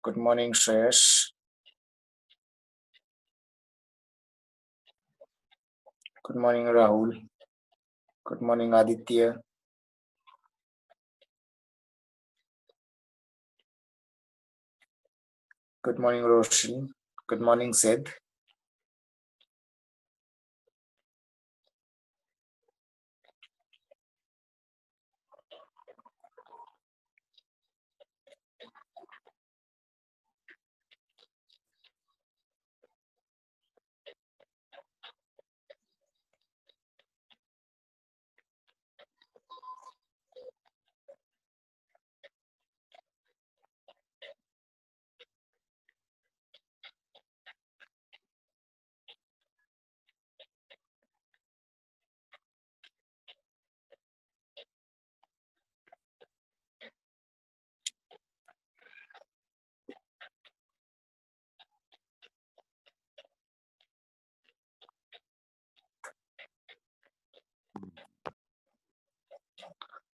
Good morning, Shreyash. Good morning, Rahul. Good morning, Aditya. Good morning, Roshan. Good morning, Sid.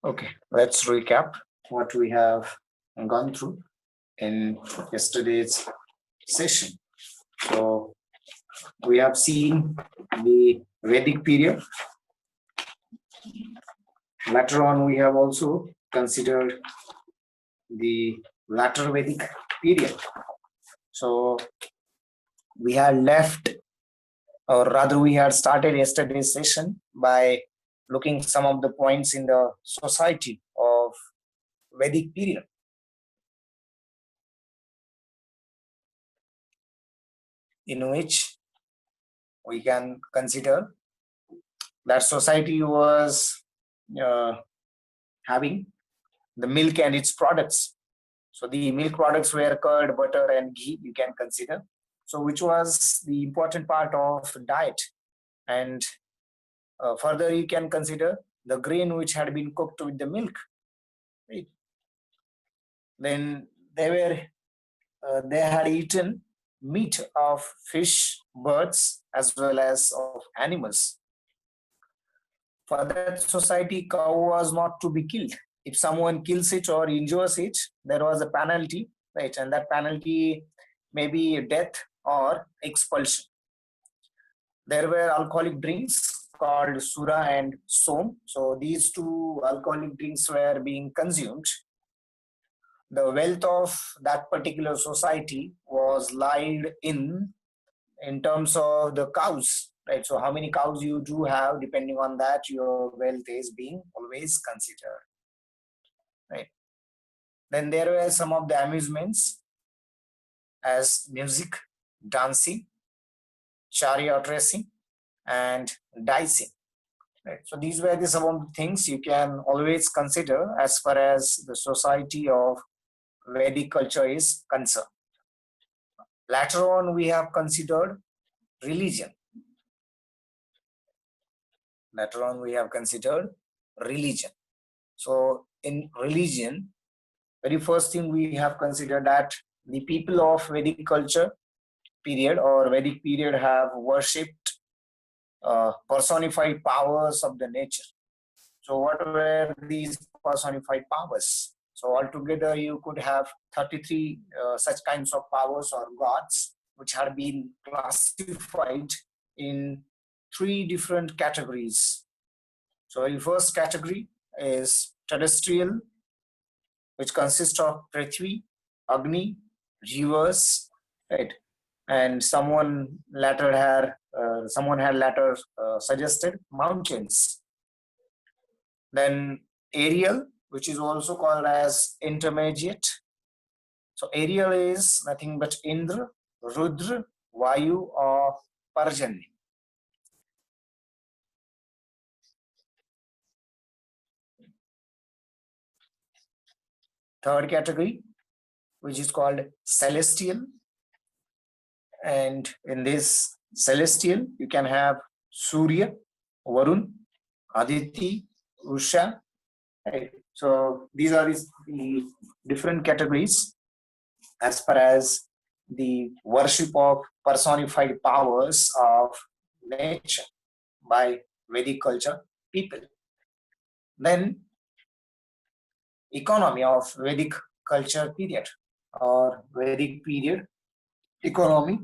Okay, let's recap what we have gone through in yesterday's session. So, we have seen the Vedic period. Later on, we have also considered the latter Vedic period. So, we had left, or rather, we had started yesterday's session by looking some of the points in the society of Vedic period. In which we can consider that society was uh, having the milk and its products. So the milk products were curd, butter, and ghee, you can consider. So which was the important part of diet. And further, you can consider the grain which had been cooked with the milk. Right? Then they had eaten meat of fish, birds, as well as of animals. For that society, cow was not to be killed. If someone kills it or injures it, there was a penalty, right? And that penalty may be death or expulsion. There were alcoholic drinks called Sura and Som. So these two alcoholic drinks were being consumed. The wealth of that particular society was lied in terms of the cows, right? So how many cows you do have, depending on that, your wealth is being always considered, right? Then there were some of the amusements as music, dancing, chariot racing, and dicing. Right. So these were some of the things you can always consider as far as the society of Vedic culture is concerned. Later on, we have considered religion. Later on, we have considered religion. So in religion, very first thing we have considered that the people of Vedic culture period or Vedic period have worshipped personified powers of the nature. So what were these personified powers? So altogether you could have 33 such kinds of powers or gods which had been classified in three different categories. So the first category is terrestrial, which consists of Prithvi, Agni, rivers, right? And someone had later suggested mountains. Then aerial, which is also called as intermediate. So aerial is nothing but Indra, Rudra, Vayu, or Parjanya. Third category, which is called celestial. And in this celestial, you can have Surya, Varun, Aditi, Usha. Right? So these are the different categories as far as the worship of personified powers of nature by Vedic culture people. Then economy of Vedic culture period. or Vedic period economy,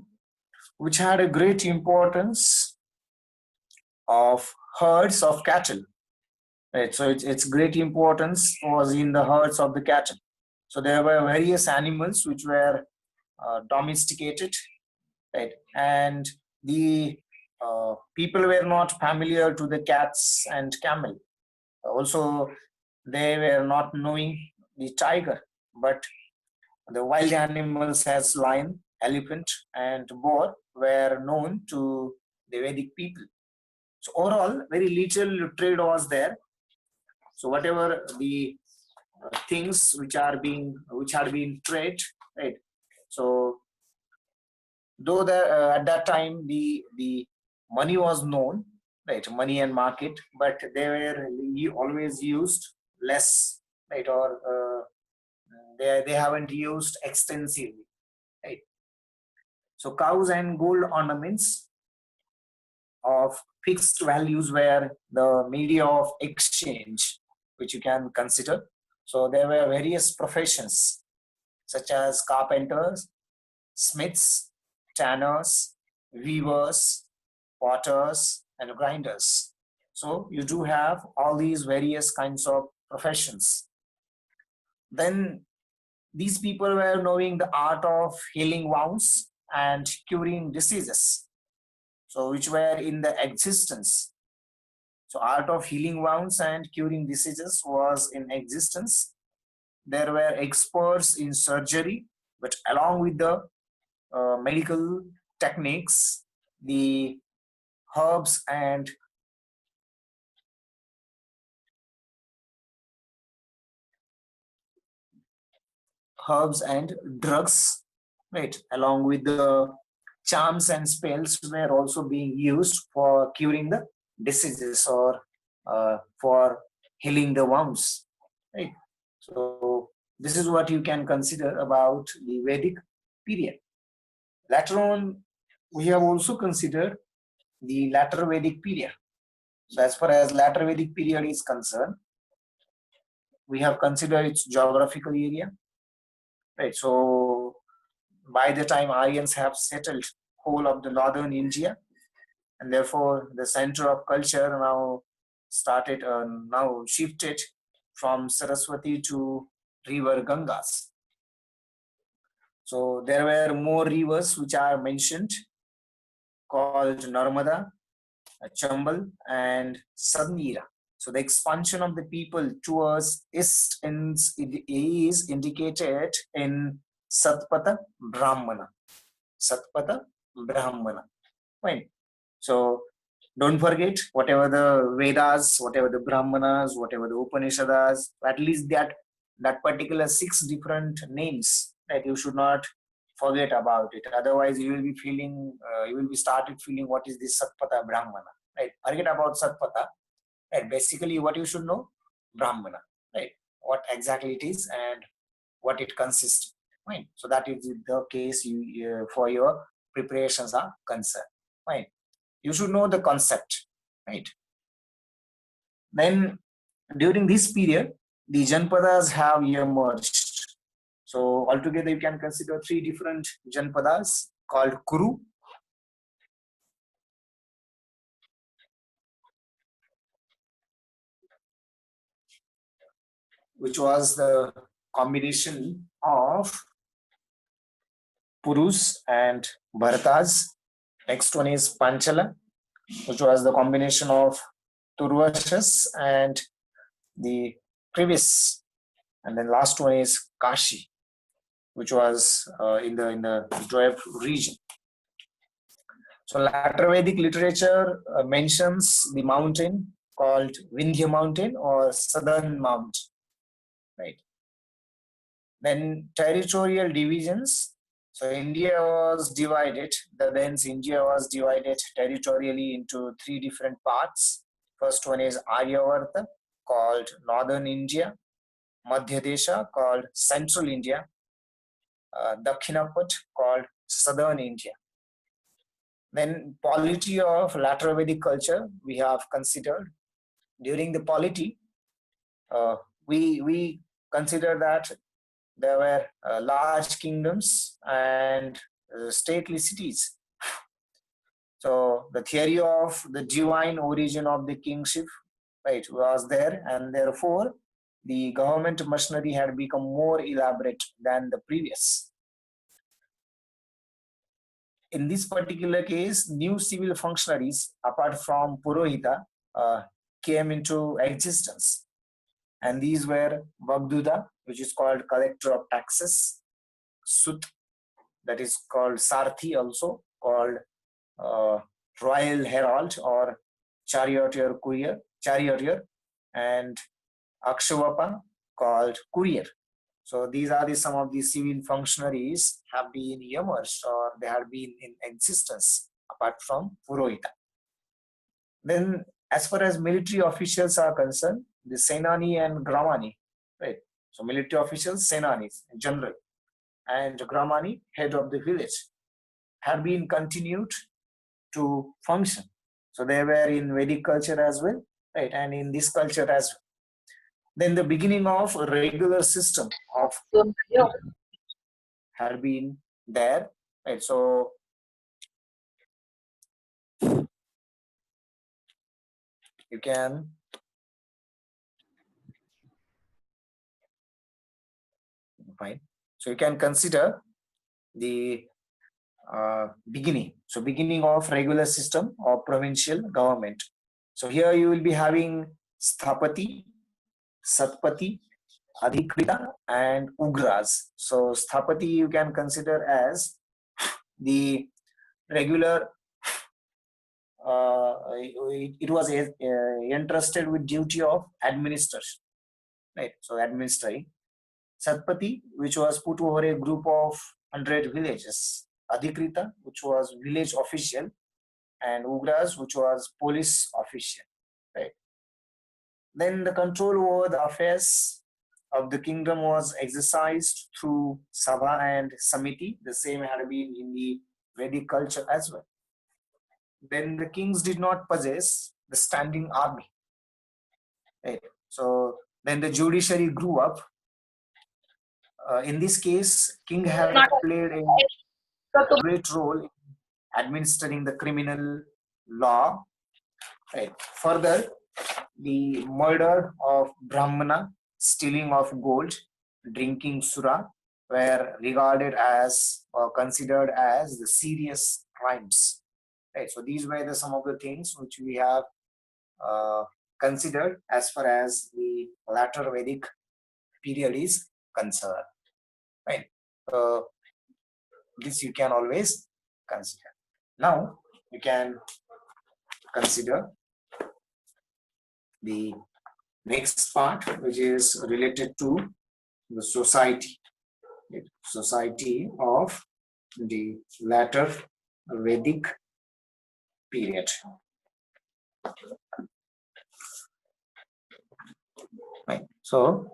which had a great importance of herds of cattle. Right, so its great importance was in the herds of the cattle. So there were various animals which were domesticated, right? And the people were not familiar to the cats and camel. Also, they were not knowing the tiger, but the wild animals as lion, elephant, and boar were known to the Vedic people. So overall, very little trade was there. So whatever the things which had been traded, right? So though at that time the money was known, right, money and market, but they were always used less, right, or they haven't used extensively, right. So cows and gold ornaments of fixed values were the media of exchange, which you can consider. So there were various professions such as carpenters, smiths, tanners, weavers, potters, and grinders. So you do have all these various kinds of professions. Then these people were knowing the art of healing wounds and curing diseases, so which were in the existence. So art of healing wounds and curing diseases was in existence. There were experts in surgery, but along with the medical techniques, the herbs and drugs, right, along with the charms and spells were also being used for curing the diseases or for healing the wounds, right. So this is what you can consider about the Vedic period. Later on, we have also considered the latter Vedic period. So as far as latter Vedic period is concerned, we have considered its geographical area, right? So by the time Aryans have settled whole of the northern India, and therefore the center of culture now shifted from Saraswati to river Gangas. So there were more rivers which are mentioned, called Narmada, Chambal, and Sadnira. So the expansion of the people towards east is indicated in Satpata Brahmana. Satpata Brahmana. Fine. So don't forget, whatever the Vedas, whatever the Brahmanas, whatever the Upanishads, at least that particular 6 different names, that you should not forget about it. Otherwise, you will be started feeling what is this Satpata Brahmana, right? Forget about Satpata, right? Basically, what you should know, Brahmana, right? What exactly it is and what it consists, right? So that is the case for your preparations are concerned, right? You should know the concept, right? Then during this period, the Janpadas have emerged. So altogether, you can consider 3 different Janpadas called Kuru, which was the combination of Purus and Bharatas. Next one is Panchala, which was the combination of Turvashas and the Privis. And then last one is Kashi, which was in the Joab region. So later Vedic literature mentions the mountain called Vindhya mountain or Southern Mount, right? Then territorial divisions. So India was divided. India was divided territorially into 3 different parts. First one is Aryavarta, called Northern India, Madhya Desha, called Central India, Dakhinapat, called Southern India. Then polity of later Vedic culture we have considered. During the polity, we consider that there were large kingdoms and stately cities. So the theory of the divine origin of the kingship, right, was there, and therefore the government machinery had become more elaborate than the previous. In this particular case, new civil functionaries, apart from Purohita, came into existence. And these were Vagduda, which is called collector of taxes, Sut, that is called Sarthi, also called royal herald or charioteer, and Akshawapa, called courier. So these are some of the civil functionaries have been emerged, or they have been in existence apart from Purohita. Then as far as military officials are concerned, the Senani and Gramani, right? So military officials, Senanis, general, and Gramani, head of the village, have been continued to function. So they were in Vedic culture as well, right? And in this culture as well. Then the beginning of a regular system of had been there, right? So you can fine. So you can consider the beginning. So beginning of regular system of provincial government. So here you will be having Sthapati, Satpati, Adhikrita, and Ugras. So Sthapati you can consider as the regular. It was entrusted with duty of administration, right? So administering. Satpati, which was put over a group of 100 villages. Adhikrita, which was village official, and Ugras, which was police official, right? Then the control over the affairs of the kingdom was exercised through Sabha and Samiti. The same had been in the Vedic culture as well. Then the kings did not possess the standing army, right? So then the judiciary grew up. In this case, king had played a great role in administering the criminal law. Right. Further, the murder of Brahmana, stealing of gold, drinking sura were regarded as or considered as the serious crimes. Right. So these were some of the things which we have considered as far as the latter Vedic period is concerned. Right. This you can always consider. Now you can consider the next part, which is related to the society of the latter Vedic period. Right. So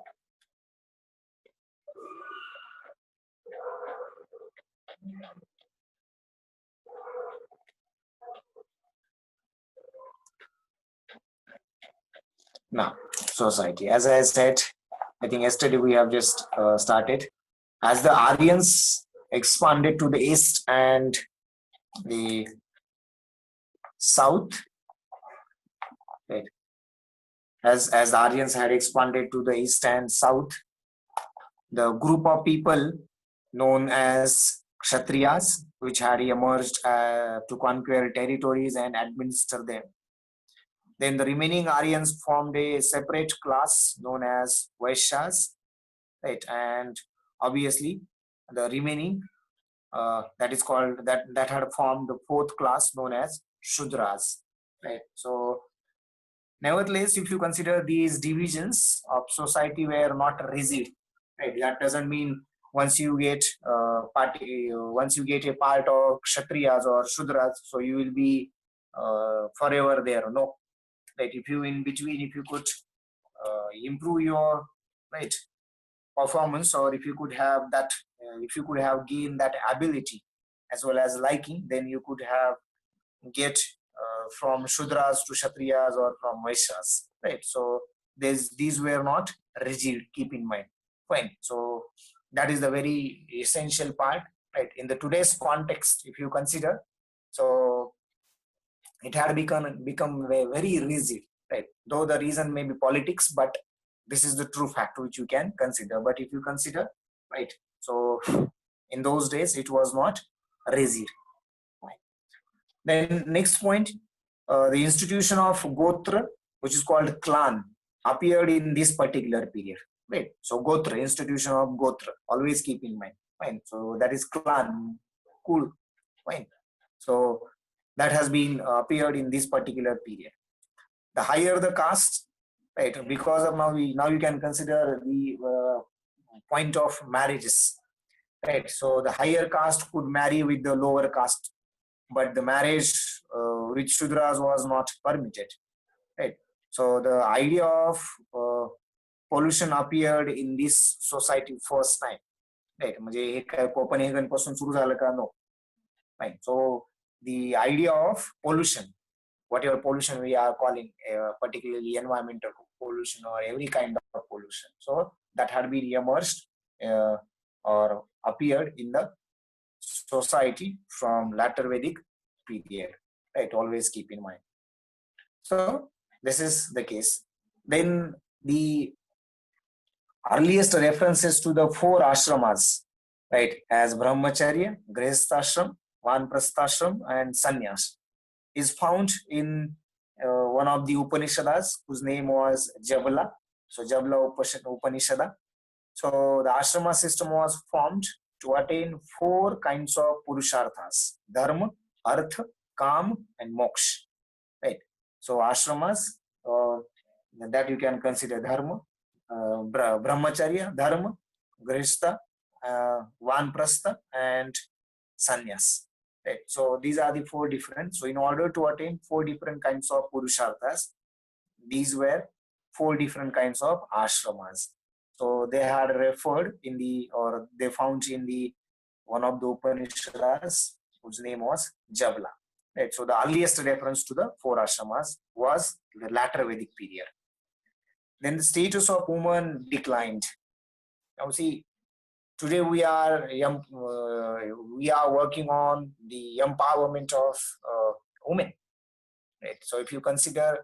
now society, as I said, I think yesterday we have just started. As the Aryans expanded to the east and the south, right? As the Aryans had expanded to the east and south, the group of people known as Kshatriyas, which had emerged to conquer territories and administer them. Then the remaining Aryans formed a separate class known as Vaishyas, right? And obviously, the remaining that is called that had formed the fourth class known as Shudras, right? So, nevertheless, if you consider these divisions of society were not rigid, right? That doesn't mean once you get once you get a part of Kshatriyas or Shudras, so you will be forever there. No, right? If you in between, if you could improve your right performance, or if you could have that, if you could have gained that ability as well as liking, then you could have get from Shudras to Kshatriyas or from Vaishyas, right? So these were not rigid. Keep in mind. Fine. So that is the very essential part, right? In the today's context, if you consider, so it had become very rigid, right? Though the reason may be politics, but this is the true fact which you can consider. But if you consider, right, so in those days it was not rigid. Then next point, the institution of Gotra, which is called clan, appeared in this particular period. Right. So Gotra, institution of Gotra, always keep in mind. Fine. So that is clan. Cool. Fine. So that has been appeared in this particular period. The higher the caste, right? Because of now you can consider the point of marriages, right? So the higher caste could marry with the lower caste, but the marriage with Shudras was not permitted, right? So the idea of pollution appeared in this society first time, right? म्हणजे हे काय Copenhagen पासून सुरू झालं का? No. Fine. So the idea of pollution, whatever pollution we are calling, particularly environmental pollution or every kind of pollution, so that had been emerged or appeared in the society from later Vedic period, right? Always keep in mind. So this is the case. Then the earliest references to the four ashramas, right, as Brahmacharya, Grihasthashram, Vanprasthashram, and Sannyas, is found in one of the Upanishads whose name was Jabala. So Jabala Upanishada. So the ashrama system was formed to attain four kinds of purusharthas: dharma, artha, kam, and moksha. Right. So ashramas that you can consider dharma, brahmacharya, dharma, grihastha, vanprastha, and sannyas. Right. So these are the four different. So in order to attain four different kinds of purusharthas, these were four different kinds of ashramas. So they had referred in the, or they found in the one of the Upanishads whose name was Jabala. Right. So the earliest reference to the four ashramas was the latter Vedic period. Then the status of women declined. Now see, today we are working on the empowerment of women. Right. So if you consider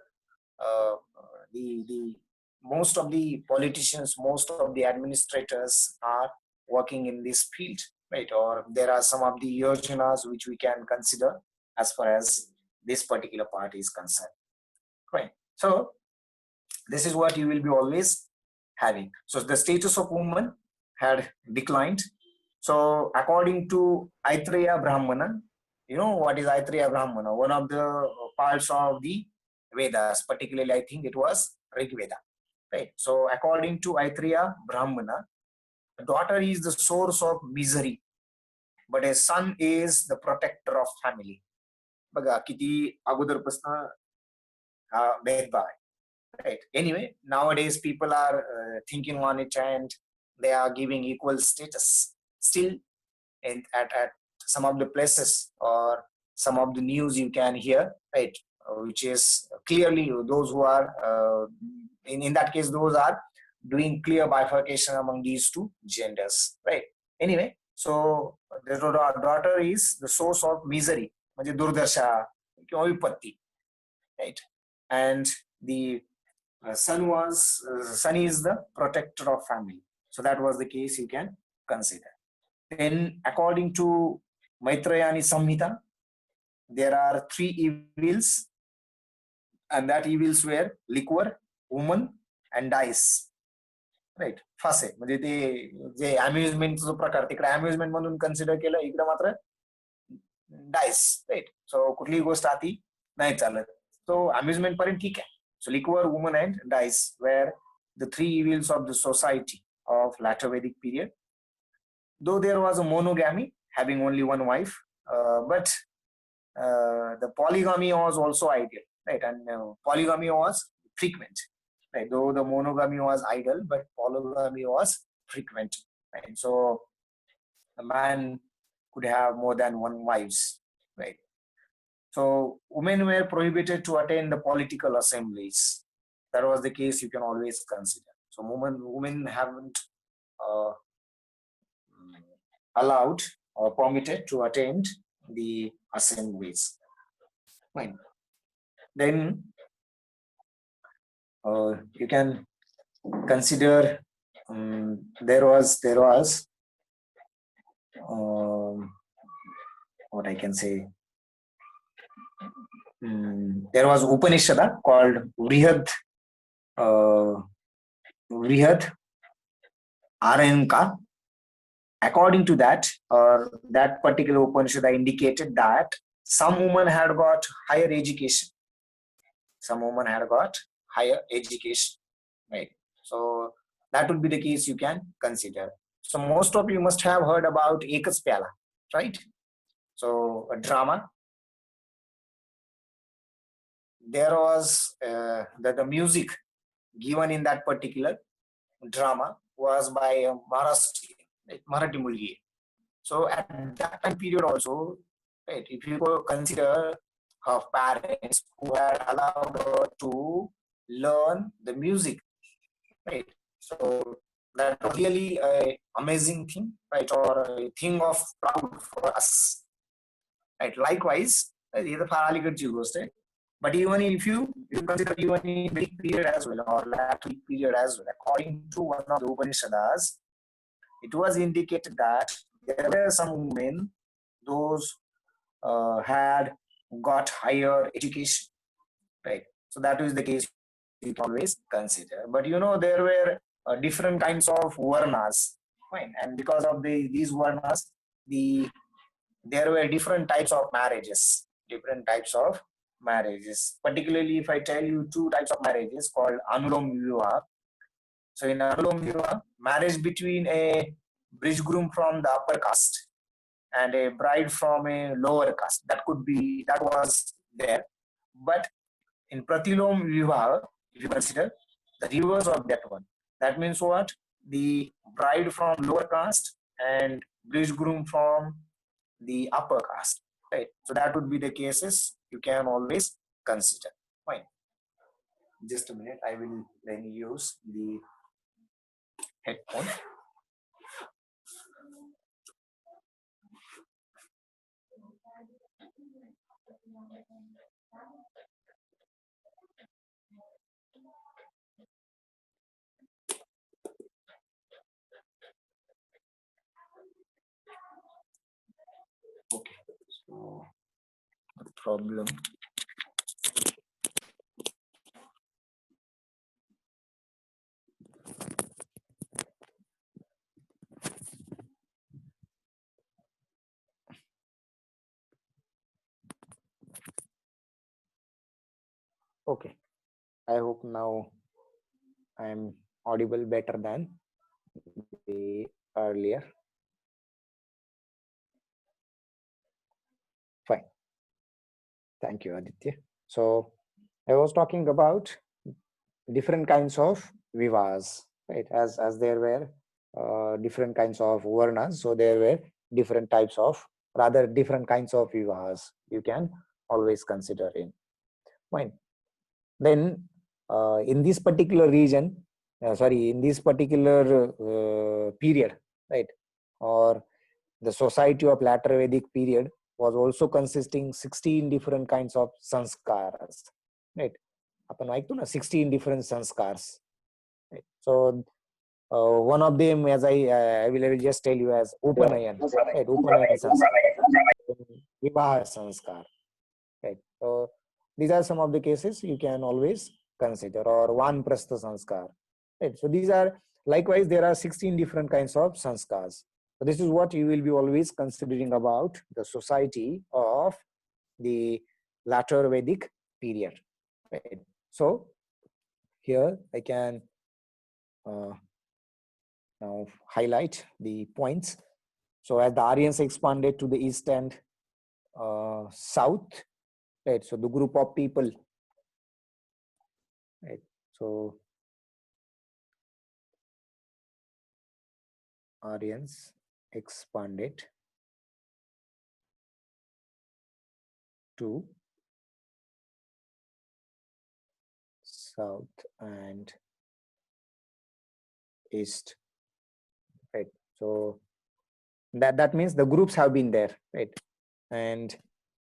the most of the politicians, most of the administrators are working in this field, right? Or there are some of the yojanas which we can consider as far as this particular part is concerned, right? So this is what you will be always having. So the status of woman had declined. So according to Aitreya Brahmana, you know what is Aitreya Brahmana? One of the parts of the Vedas, particularly I think it was Rig Veda, right? So according to Aitreya Brahmana, a daughter is the source of misery, but a son is the protector of family. बघा किती अगोदरपासून भेदभाव आहे, right? Anyway, nowadays people are thinking on it and they are giving equal status still. And at some of the places or some of the news you can hear, right, which is clearly those who are in that case those are doing clear bifurcation among these two genders, right? Anyway, so the daughter is the source of misery, म्हणजे दुर्दशा किंवा विपत्ती, right? And the son is the protector of family. So that was the case you can consider. Then according to Maitrayani Samhita, there are three evils, and that evils were liquor, woman, and dice. Right, फासे म्हणजे ते जे अम्युजमेंटचा प्रकार तिकडे amusement म्हणून consider केलं, इकडे मात्र DISE, right. सो कुठलीही गोष्ट आती नाही चालत. सो अम्युजमेंट पर्यंत ठीक आहे. So liquor, woman, and dice were the three evils of the society of latter Vedic period. Though there was a monogamy, having only one wife, but the polygamy was also ideal, right? And polygamy was frequent, right? Though the monogamy was ideal, but polygamy was frequent, right? So a man could have more than one wives, right? So women were prohibited to attend the political assemblies. That was the case you can always consider. So women haven't allowed or permitted to attend the assemblies. Fine. Then you can consider there was um, what I can say. There was Upanishad called uh, Vrihad Aranka. According to that, that particular Upanishad indicated that some women had got higher education. Some women had got higher education, right? So that would be the case you can consider. So most of you must have heard about Ekas Pyala, right? So a drama. There was the music given in that particular drama was by Maharashtrian, like Marathi Mulgi. So at that time period also, right, if you consider her parents who had allowed her to learn the music, right? So that was really a amazing thing, right, or a thing of proud for us, right? Likewise, he is a फार अलीकडची गोष्ट आहे. But even if you consider even in Vedic period as well or Latin period as well, according to one of the Upanishads, it was indicated that there were some women those had got higher education, right? So that is the case you can always consider. But there were different kinds of varnas, fine, and because of these varnas, there were different types of marriages. Different types of marriages. Particularly, if I tell you two types of marriages called Anulom Vivaha. So in Anulom Vivaha, marriage between a bridge groom from the upper caste and a bride from a lower caste. That was there. But in Pratilom Vivaha, if you consider the reverse of that one, that means what? The bride from lower caste and bridge groom from the upper caste, right? So that would be the cases you can always consider. Fine. Just a minute, I will then use the headphone. Okay, so the problem. Okay, I hope now I am audible better than the earlier. Fine. Thank you, Aditya. So I was talking about different kinds of vivas, right? As there were different kinds of varnas, so there were different types of, rather different kinds of vivas you can always consider in. Fine. Then in this particular region, in this particular period, right, or the society of later Vedic period was also consisting 16 different kinds of sanskaras, right? आपण ऐकतो ना 16 different sanskars, right? So one of them, as I will just tell you, as Upanayan, right? Upanayan sanskar, Vivaha sanskar, right? So these are some of the cases you can always consider, or Vanprastha sanskar, right? So these are, likewise, there are 16 different kinds of sanskars. So this is what you will be always considering about the society of the latter Vedic period, right? So here I can now highlight the points. So as the Aryans expanded to the east and south, right? So the group of people, right? So Aryans expanded to south and east, right? So That means the groups have been there, right? And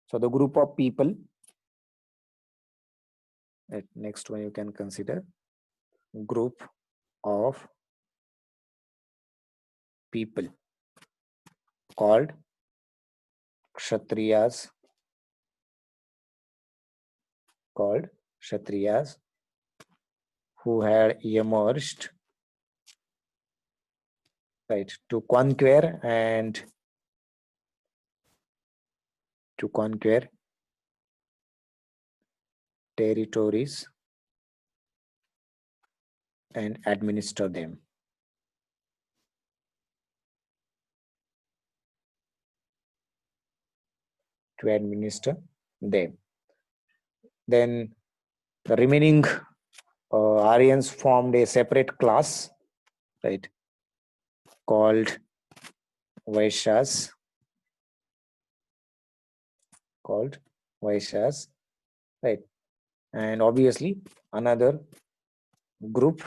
so the group of people, right, next one you can consider group of people called Kshatriyas, who had emerged, right, to conquer territories and administer them. Then the remaining Aryans formed a separate class, right, called Vaishyas, right? And obviously another group,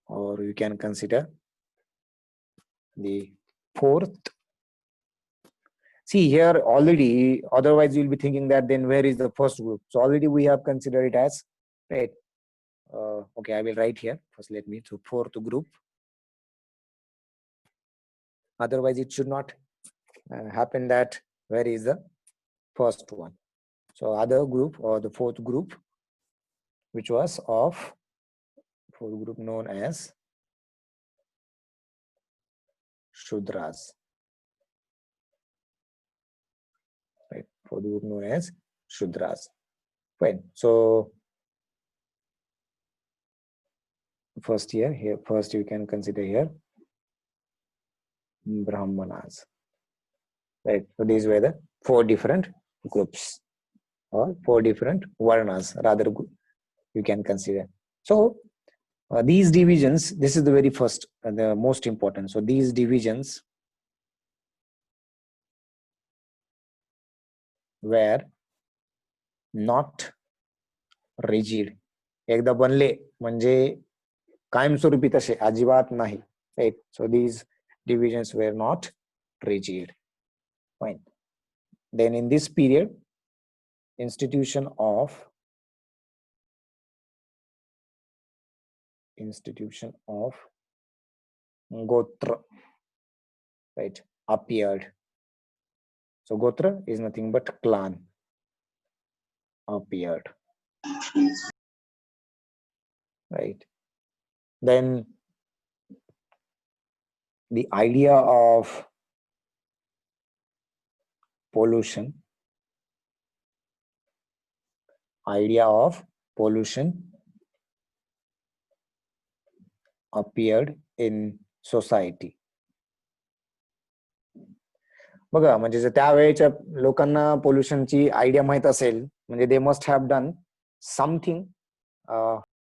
or you can consider the fourth. See here already, otherwise you'll be thinking that then where is the first group? So already we have considered it as, right? Okay, I will write here. First let me, so fourth group. Otherwise it should not happen that where is the first one. So other group, or the fourth group, which was of fourth group known as Shudras. Right, fourth group known as Shudras. Fine. So first here first you can consider here Brahmanas. Right. So these were the four different groups, or four different varnas, rather you can consider. So these divisions, this is the very first, the most important. So these divisions were not rigid. एकदा बनले म्हणजे कायमस्वरूपी तसे अजिबात नाही, right? So these divisions were not rigid. Fine. Then in this period, institution of Gotra, right, appeared. So Gotra is nothing but clan, appeared, right? Then the idea of pollution appeared in society. बघा म्हणजे जर त्यावेळेच्या लोकांना पोल्युशनची idea माहित असेल म्हणजे they must have done something